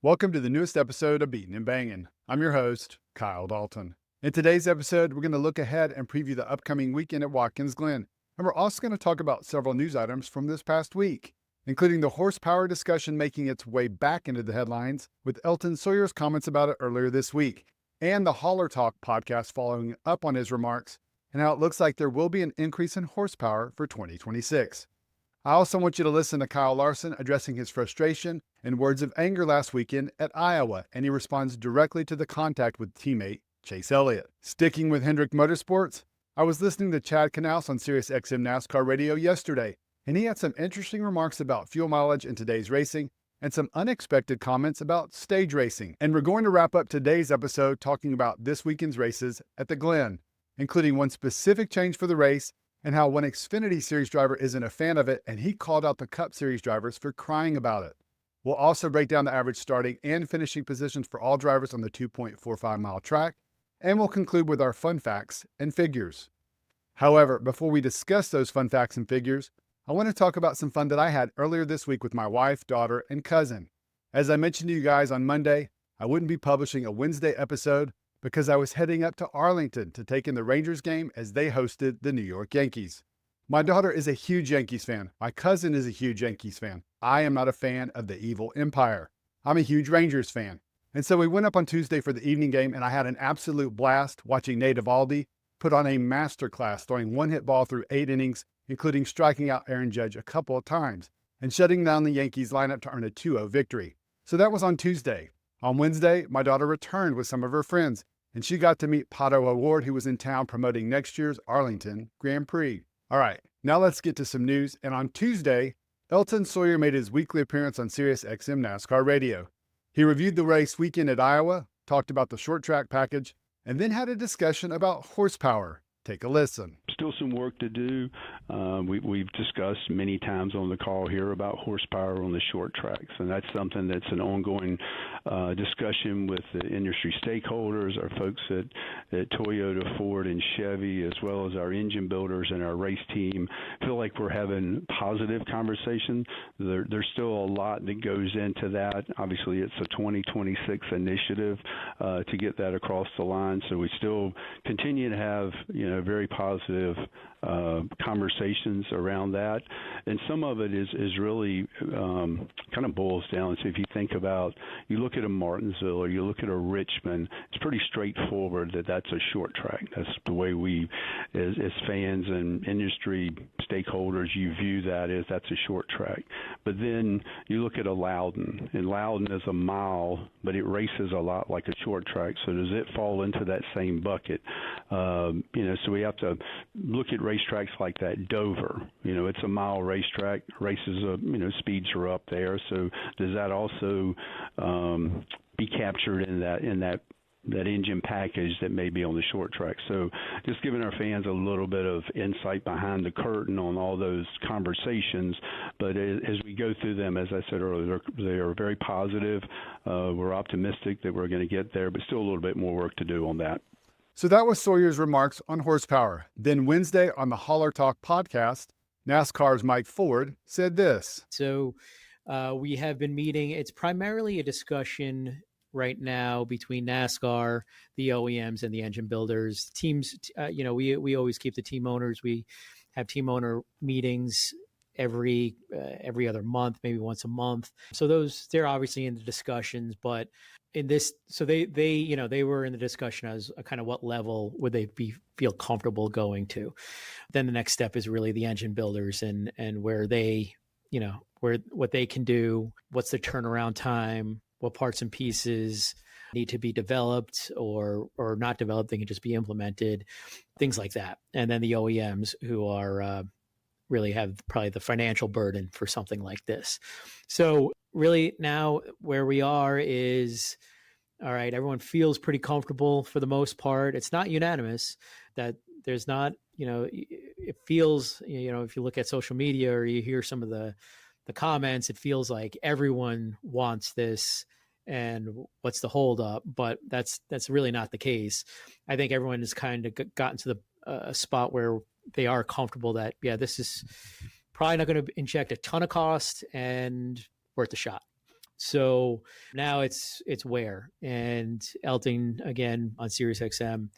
Welcome to the newest episode of Beatin' and Bangin'. I'm your host, Kyle Dalton. In today's episode, we're going to look ahead and preview the upcoming weekend at Watkins Glen. And we're also going to talk about several news items from this past week, including the horsepower discussion making its way back into the headlines with Elton Sawyer's comments about it earlier this week, and the Holler Talk podcast following up on his remarks and how it looks like there will be an increase in horsepower for 2026. I also want you to listen to Kyle Larson addressing his frustration and words of anger last weekend at Iowa, and he responds directly to the contact with teammate Chase Elliott. Sticking with Hendrick Motorsports, I was listening to Chad Knaus on SiriusXM NASCAR Radio yesterday, and he had some interesting remarks about fuel mileage in today's racing and some unexpected comments about stage racing. And we're going to wrap up today's episode talking about this weekend's races at the Glen, including one specific change for the race and how one Xfinity Series driver isn't a fan of it, and he called out the Cup Series drivers for crying about it. We'll also break down the average starting and finishing positions for all drivers on the 2.45-mile track, and we'll conclude with our fun facts and figures. However, before we discuss those fun facts and figures, I want to talk about some fun that I had earlier this week with my wife, daughter, and cousin. As I mentioned to you guys on Monday, I wouldn't be publishing a Wednesday episode because I was heading up to Arlington to take in the Rangers game as they hosted the New York Yankees. My daughter is a huge Yankees fan. My cousin is a huge Yankees fan. I am not a fan of the evil empire. I'm a huge Rangers fan. And so we went up on Tuesday for the evening game, and I had an absolute blast watching Nate Eovaldi put on a masterclass throwing one-hit ball through 8 innings, including striking out Aaron Judge a couple of times and shutting down the Yankees lineup to earn a 2-0 victory. So that was on Tuesday. On Wednesday, my daughter returned with some of her friends, and she got to meet Pato O'Ward, who was in town promoting next year's Arlington Grand Prix. All right, now let's get to some news. And on Tuesday, Elton Sawyer made his weekly appearance on SiriusXM NASCAR Radio. He reviewed the race weekend at Iowa, talked about the short track package, and then had a discussion about horsepower. Take a listen. Still some work to do. We've discussed many times on the call here about horsepower on the short tracks, and that's something that's an ongoing discussion with the industry stakeholders, our folks at Toyota, Ford, and Chevy, as well as our engine builders and our race team. I feel like we're having positive conversation. There's still a lot that goes into that. Obviously, it's a 2026 initiative to get that across the line, so we still continue to have very positive conversations around that, and some of it is really kind of boils down to, if you think about, you look at a Martinsville or you look at a Richmond, it's pretty straightforward that that's a short track. That's the way we, as fans and industry stakeholders, you view that as that's a short track. But then you look at a Loudon, and Loudon is a mile, but it races a lot like a short track. So does it fall into that same bucket? So we have to look at racetracks like that. Dover, it's a mile racetrack. Races, speeds are up there. So does that also be captured in that engine package that may be on the short track? So just giving our fans a little bit of insight behind the curtain on all those conversations. But as we go through them, as I said earlier, they are very positive. We're optimistic that we're going to get there, but still a little bit more work to do on that. So that was Sawyer's remarks on horsepower. Then Wednesday on the Holler Talk podcast, NASCAR's Mike Forde said this. So we have been meeting. It's primarily a discussion right now between NASCAR, the OEMs, and the engine builders. Teams, we always keep the team owners. We have team owner meetings every other month, maybe once a month. So they're obviously in the discussions, but in this, so they were in the discussion as a kind of what level would they feel comfortable going to. Then the next step is really the engine builders and where they, what they can do, what's the turnaround time, what parts and pieces need to be developed or not developed, they can just be implemented, things like that. And then the OEMs who are really have probably the financial burden for something like this. So really now where we are is, all right, everyone feels pretty comfortable for the most part. It's not unanimous that there's not, it feels, if you look at social media or you hear some of the comments, it feels like everyone wants this and what's the holdup, but that's really not the case. I think everyone has kind of gotten to the spot where they are comfortable that, yeah, this is probably not going to inject a ton of cost and worth a shot. So now it's where. And Elton, again, on SiriusXM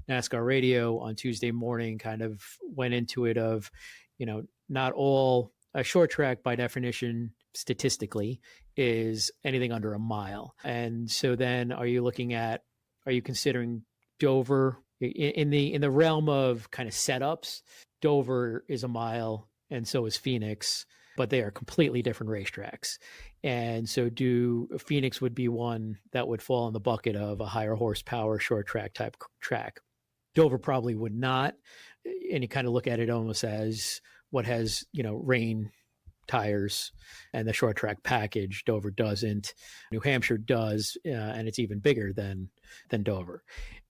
NASCAR Radio on Tuesday morning, kind of went into it of, not all a short track by definition statistically is anything under a mile. And so then are you considering Dover in the realm of kind of setups? Dover is a mile and so is Phoenix, but they are completely different racetracks. And so Phoenix would be one that would fall in the bucket of a higher horsepower short track type track. Dover probably would not. And you kind of look at it almost as what has, rain tires and the short track package. Dover doesn't. New Hampshire does, and it's even bigger than Dover.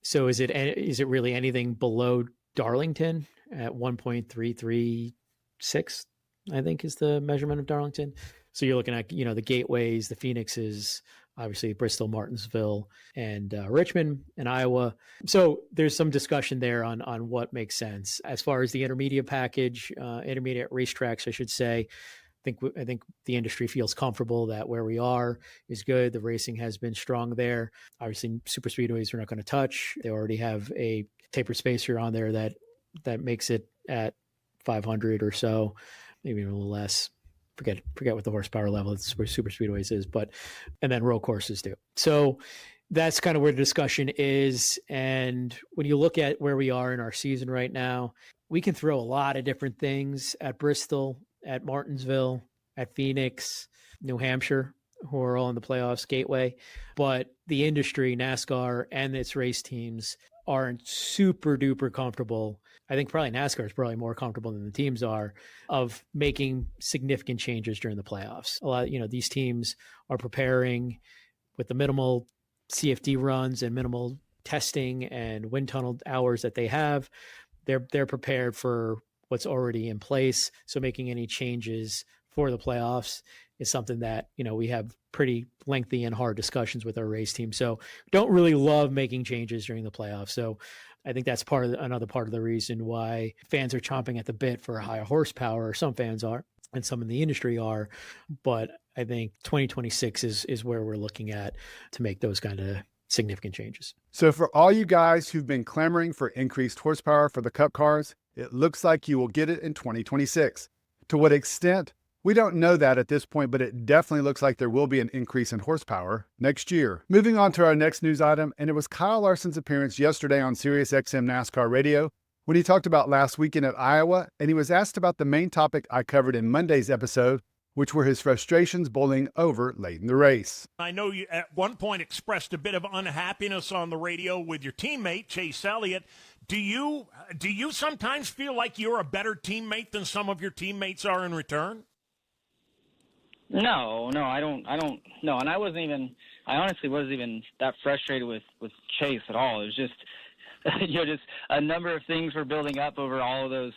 So is it really anything below Darlington at 1.336? I think is the measurement of Darlington. So you're looking at, the gateways, the Phoenixes, obviously Bristol, Martinsville, and Richmond and Iowa. So there's some discussion there on what makes sense. As far as the intermediate package, intermediate racetracks, I should say, I think the industry feels comfortable that where we are is good. The racing has been strong there. Obviously, super speedways we're not going to touch. They already have a tapered spacer on there that makes it at 500 or so, maybe a little less. Forget what the horsepower level of super speedways is, and then road courses do. So that's kind of where the discussion is. And when you look at where we are in our season right now, we can throw a lot of different things at Bristol, at Martinsville, at Phoenix, New Hampshire, who are all in the playoffs, Gateway. But the industry, NASCAR and its race teams aren't super duper comfortable. I think probably NASCAR is probably more comfortable than the teams are of making significant changes during the playoffs. A lot, these teams are preparing with the minimal CFD runs and minimal testing and wind tunnel hours that they have. They're prepared for what's already in place. So making any changes for the playoffs is something that, we have pretty lengthy and hard discussions with our race team. So don't really love making changes during the playoffs. So I think that's another part of the reason why fans are chomping at the bit for a higher horsepower. Some fans are, and some in the industry are. But I think 2026 is where we're looking at to make those kind of significant changes. So for all you guys who've been clamoring for increased horsepower for the Cup cars, it looks like you will get it in 2026. To what extent? We don't know that at this point, but it definitely looks like there will be an increase in horsepower next year. Moving on to our next news item, and it was Kyle Larson's appearance yesterday on SiriusXM NASCAR Radio when he talked about last weekend at Iowa, and he was asked about the main topic I covered in Monday's episode, which were his frustrations bowling over late in the race. I know you at one point expressed a bit of unhappiness on the radio with your teammate, Chase Elliott. Do you sometimes feel like you're a better teammate than some of your teammates are in return? No, I don't know. And I honestly wasn't even that frustrated with Chase at all. It was just, just a number of things were building up over all of those,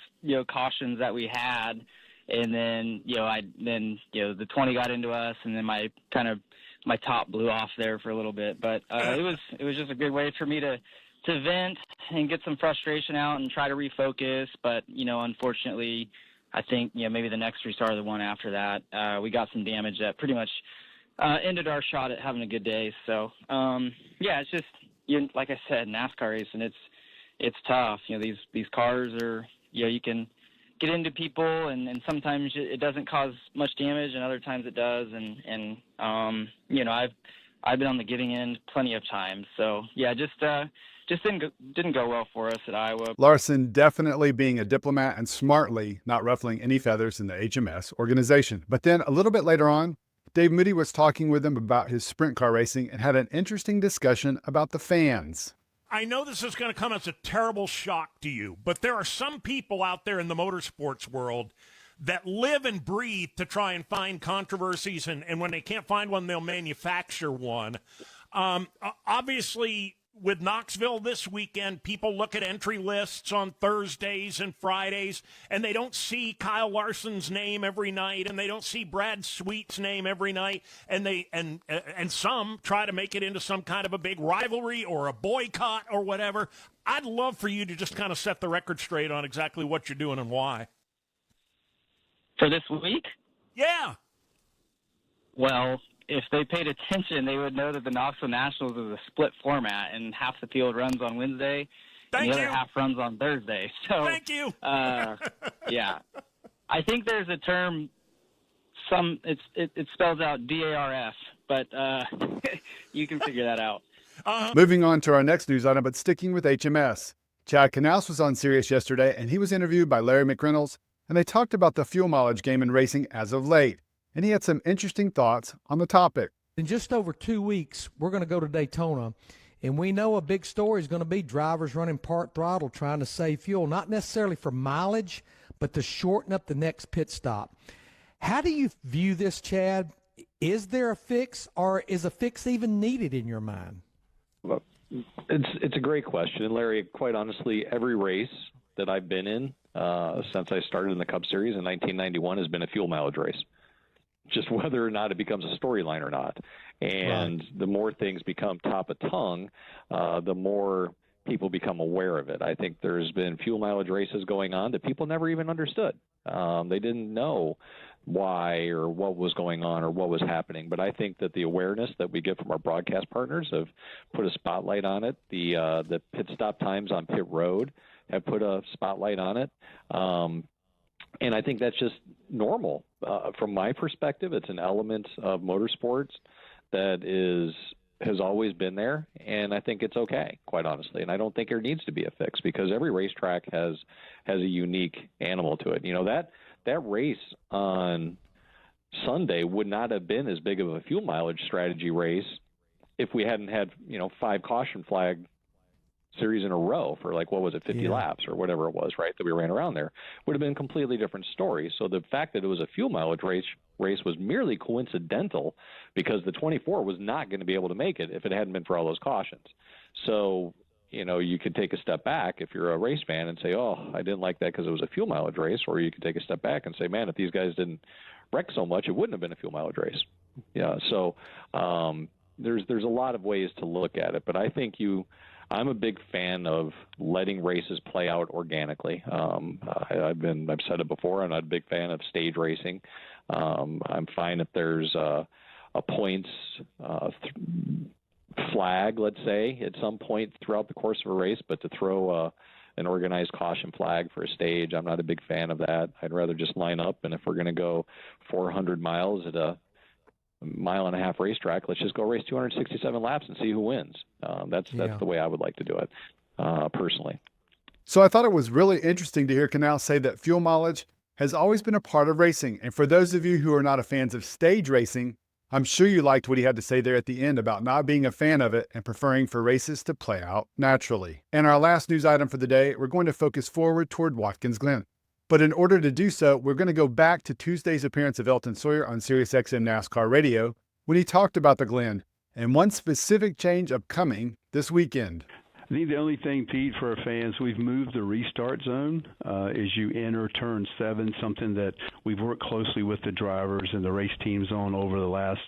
cautions that we had. And then, the 20 got into us, and then my top blew off there for a little bit. But it was just a good way for me to vent and get some frustration out and try to refocus. But, unfortunately, I think, maybe the next restart or the one after that, we got some damage that pretty much ended our shot at having a good day. So, it's just, like I said, NASCAR racing, it's tough. These cars are, you can get into people, and sometimes it doesn't cause much damage, and other times it does. And I've been on the giving end plenty of times. So, just didn't go well for us at Iowa. Larson definitely being a diplomat and smartly not ruffling any feathers in the HMS organization. But then a little bit later on, Dave Moody was talking with him about his sprint car racing and had an interesting discussion about the fans. I know this is going to come as a terrible shock to you, but there are some people out there in the motorsports world that live and breathe to try and find controversies, and when they can't find one, they'll manufacture one. Obviously, with Knoxville this weekend, people look at entry lists on Thursdays and Fridays, and they don't see Kyle Larson's name every night, and they don't see Brad Sweet's name every night, and some try to make it into some kind of a big rivalry or a boycott or whatever. I'd love for you to just kind of set the record straight on exactly what you're doing and why. For this week? Yeah. Well, if they paid attention, they would know that the Knoxville Nationals is a split format, and half the field runs on Wednesday, and the other half runs on Thursday. So, thank you. Yeah, I think there's a term. It spells out DARF, but you can figure that out. Moving on to our next news item, but sticking with HMS. Chad Knaus was on Sirius yesterday, and he was interviewed by Larry McReynolds, and they talked about the fuel mileage game in racing as of late. And he had some interesting thoughts on the topic. In just over 2 weeks, we're going to go to Daytona, and we know a big story is going to be drivers running part throttle trying to save fuel, not necessarily for mileage, but to shorten up the next pit stop. How do you view this, Chad? Is there a fix, or is a fix even needed in your mind? Well, it's a great question. And Larry, quite honestly, every race that I've been in since I started in the Cup Series in 1991 has been a fuel mileage race, just whether or not it becomes a storyline or not. And the more things become top of tongue, the more people become aware of it. I think there's been fuel mileage races going on that people never even understood. They didn't know why or what was going on or what was happening. But I think that the awareness that we get from our broadcast partners have put a spotlight on it. The pit stop times on pit road have put a spotlight on it. And I think that's just normal. From my perspective, it's an element of motorsports that has always been there, and I think it's okay, quite honestly. And I don't think there needs to be a fix because every racetrack has a unique animal to it. You know, that race on Sunday would not have been as big of a fuel mileage strategy race if we hadn't had, 5 caution flag series in a row for 50 laps or whatever it was, right, that we ran around there. Would have been a completely different story. So the fact that it was a fuel mileage race was merely coincidental because the 24 was not going to be able to make it if it hadn't been for all those cautions. So, you could take a step back if you're a race fan and say, oh, I didn't like that because it was a fuel mileage race, or you could take a step back and say, man, if these guys didn't wreck so much, it wouldn't have been a fuel mileage race. Yeah, so there's a lot of ways to look at it, but I think I'm a big fan of letting races play out organically. I've said it before, I'm not a big fan of stage racing. I'm fine if there's a points flag, let's say, at some point throughout the course of a race, but to throw an organized caution flag for a stage, I'm not a big fan of that. I'd rather just line up, and if we're going to go 400 miles at a mile-and-a-half racetrack, let's just go race 267 laps and see who wins. That's the way I would like to do it, personally. So I thought it was really interesting to hear Knaus say that fuel mileage has always been a part of racing. And for those of you who are not fans of stage racing, I'm sure you liked what he had to say there at the end about not being a fan of it and preferring for races to play out naturally. And our last news item for the day, we're going to focus forward toward Watkins Glen. But in order to do so, we're going to go back to Tuesday's appearance of Elton Sawyer on SiriusXM NASCAR Radio when he talked about the Glen and one specific change upcoming this weekend. I think the only thing, Pete, for our fans, we've moved the restart zone as you enter turn 7, something that we've worked closely with the drivers and the race teams on over the last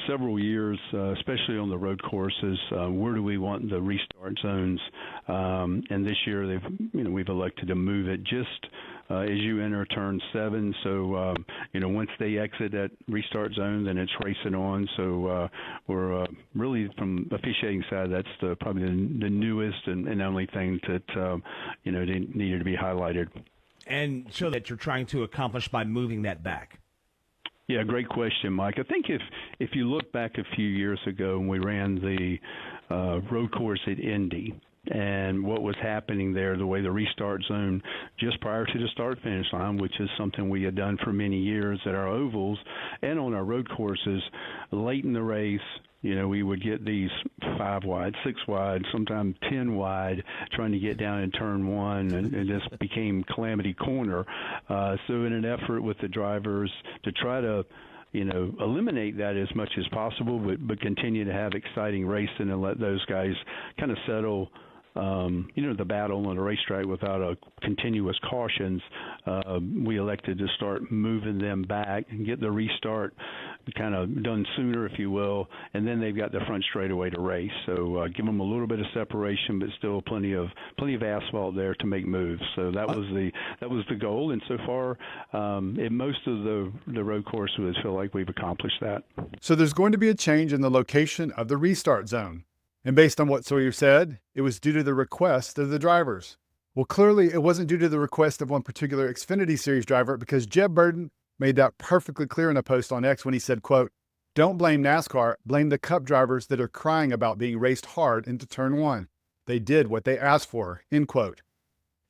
several years, especially on the road courses. Where do we want the restart zones? And this year we've elected to move it just as you enter turn 7. So, once they exit that restart zone, then it's racing on. So we're really, from the officiating side, that's probably the newest and only thing that, needed to be highlighted. And so that you're trying to accomplish by moving that back. Yeah, great question, Mike. I think if you look back a few years ago when we ran the road course at Indy, and what was happening there, the way the restart zone just prior to the start-finish line, which is something we had done for many years at our ovals and on our road courses, late in the race, we would get these 5 wide, 6 wide, sometimes 10 wide, trying to get down in turn 1, and it just became calamity corner. So in an effort with the drivers to try to eliminate that as much as possible, but continue to have exciting racing and let those guys kind of settle the battle on the racetrack without a continuous cautions, we elected to start moving them back and get the restart kind of done sooner, if you will, and then they've got the front straightaway to race. So give them a little bit of separation, but still plenty of asphalt there to make moves. So that was the goal, and so far, in most of the road courses, I feel like we've accomplished that. So there's going to be a change in the location of the restart zone. And based on what Sawyer said, it was due to the request of the drivers. Well, clearly it wasn't due to the request of one particular Xfinity Series driver, because Jeb Burton made that perfectly clear in a post on X when he said, quote, "Don't blame NASCAR, blame the Cup drivers that are crying about being raced hard into turn one. They did what they asked for," end quote.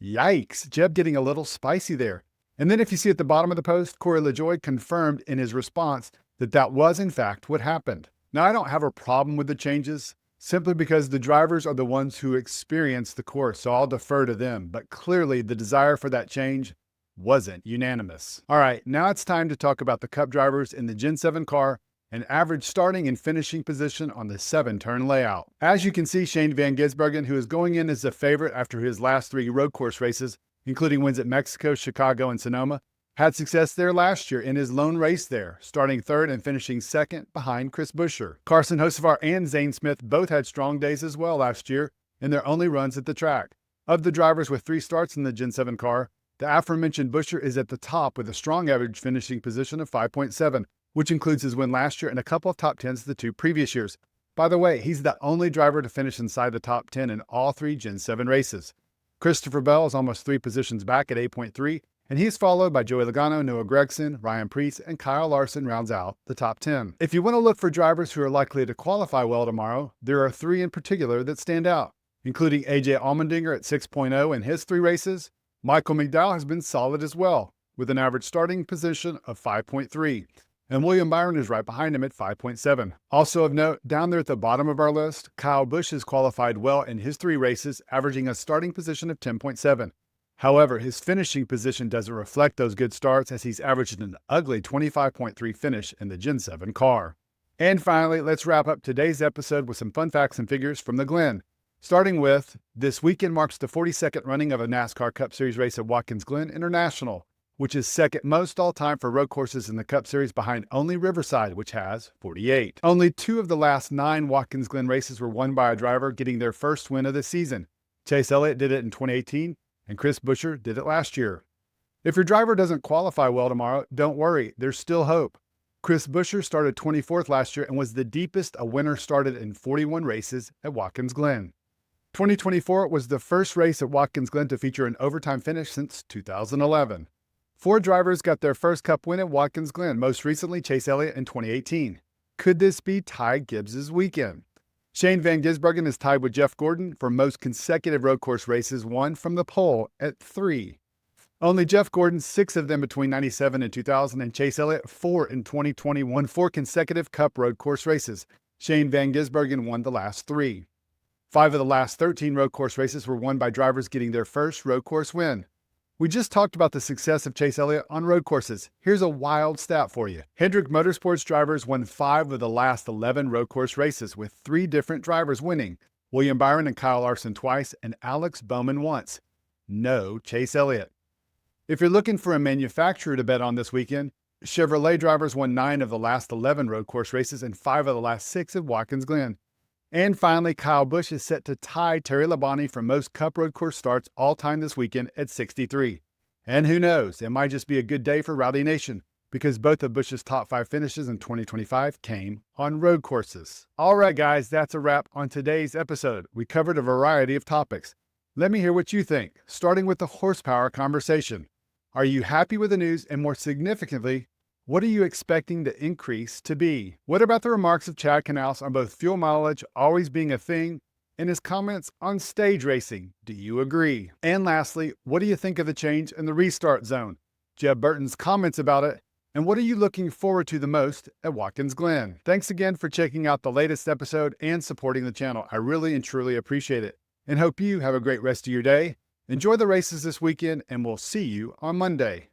Yikes, Jeb getting a little spicy there. And then if you see at the bottom of the post, Corey LaJoie confirmed in his response that that was in fact what happened. Now, I don't have a problem with the changes, simply because the drivers are the ones who experience the course, so I'll defer to them. But clearly the desire for that change wasn't unanimous. All right, now it's time to talk about the Cup drivers in the Gen 7 car and average starting and finishing position on the 7-turn layout. As you can see, Shane Van Gisbergen, who is going in as a favorite after his last 3 road course races, including wins at Mexico, Chicago, and Sonoma, had success there last year in his lone race there, starting 3rd and finishing 2nd behind Chris Buescher. Carson Hocevar and Zane Smith both had strong days as well last year in their only runs at the track. Of the drivers with 3 starts in the Gen 7 car, the aforementioned Buescher is at the top with a strong average finishing position of 5.7, which includes his win last year and a couple of top 10s the 2 previous years. By the way, he's the only driver to finish inside the top 10 in all 3 Gen 7 races. Christopher Bell is almost 3 positions back at 8.3, and he's followed by Joey Logano, Noah Gragson, Ryan Preece, and Kyle Larson rounds out the top 10. If you want to look for drivers who are likely to qualify well tomorrow, there are 3 in particular that stand out, including AJ Allmendinger at 6.0 in his 3 races. Michael McDowell has been solid as well, with an average starting position of 5.3, and William Byron is right behind him at 5.7. Also of note, down there at the bottom of our list, Kyle Busch has qualified well in his 3 races, averaging a starting position of 10.7. However, his finishing position doesn't reflect those good starts, as he's averaged an ugly 25.3 finish in the Gen 7 car. And finally, let's wrap up today's episode with some fun facts and figures from the Glen. Starting with, this weekend marks the 42nd running of a NASCAR Cup Series race at Watkins Glen International, which is second most all-time for road courses in the Cup Series, behind only Riverside, which has 48. Only 2 of the last 9 Watkins Glen races were won by a driver getting their first win of the season. Chase Elliott did it in 2018, and Chris Buescher did it last year. If your driver doesn't qualify well tomorrow, don't worry, there's still hope. Chris Buescher started 24th last year and was the deepest a winner started in 41 races at Watkins Glen. 2024 was the first race at Watkins Glen to feature an overtime finish since 2011. 4 drivers got their first Cup win at Watkins Glen, most recently Chase Elliott in 2018. Could this be Ty Gibbs' weekend? Shane Van Gisbergen is tied with Jeff Gordon for most consecutive road course races won from the pole at 3. Only Jeff Gordon, 6 of them between 97 and 2000, and Chase Elliott 4 in 2020, won 4 consecutive Cup road course races. Shane Van Gisbergen won the last 3. 5 of the last 13 road course races were won by drivers getting their first road course win. We just talked about the success of Chase Elliott on road courses. Here's a wild stat for you. Hendrick Motorsports drivers won 5 of the last 11 road course races, with 3 different drivers winning. William Byron and Kyle Larson twice, and Alex Bowman once. No Chase Elliott. If you're looking for a manufacturer to bet on this weekend, Chevrolet drivers won 9 of the last 11 road course races and 5 of the last 6 at Watkins Glen. And finally, Kyle Busch is set to tie Terry Labonte for most Cup road course starts all time this weekend at 63. And who knows, it might just be a good day for Rowdy Nation, because both of Busch's top 5 finishes in 2025 came on road courses. All right, guys, that's a wrap on today's episode. We covered a variety of topics. Let me hear what you think, starting with the horsepower conversation. Are you happy with the news? And more significantly, what are you expecting the increase to be? What about the remarks of Chad Knaus on both fuel mileage always being a thing and his comments on stage racing? Do you agree? And lastly, what do you think of the change in the restart zone? Jeb Burton's comments about it, and what are you looking forward to the most at Watkins Glen? Thanks again for checking out the latest episode and supporting the channel. I really and truly appreciate it, and hope you have a great rest of your day. Enjoy the races this weekend, and we'll see you on Monday.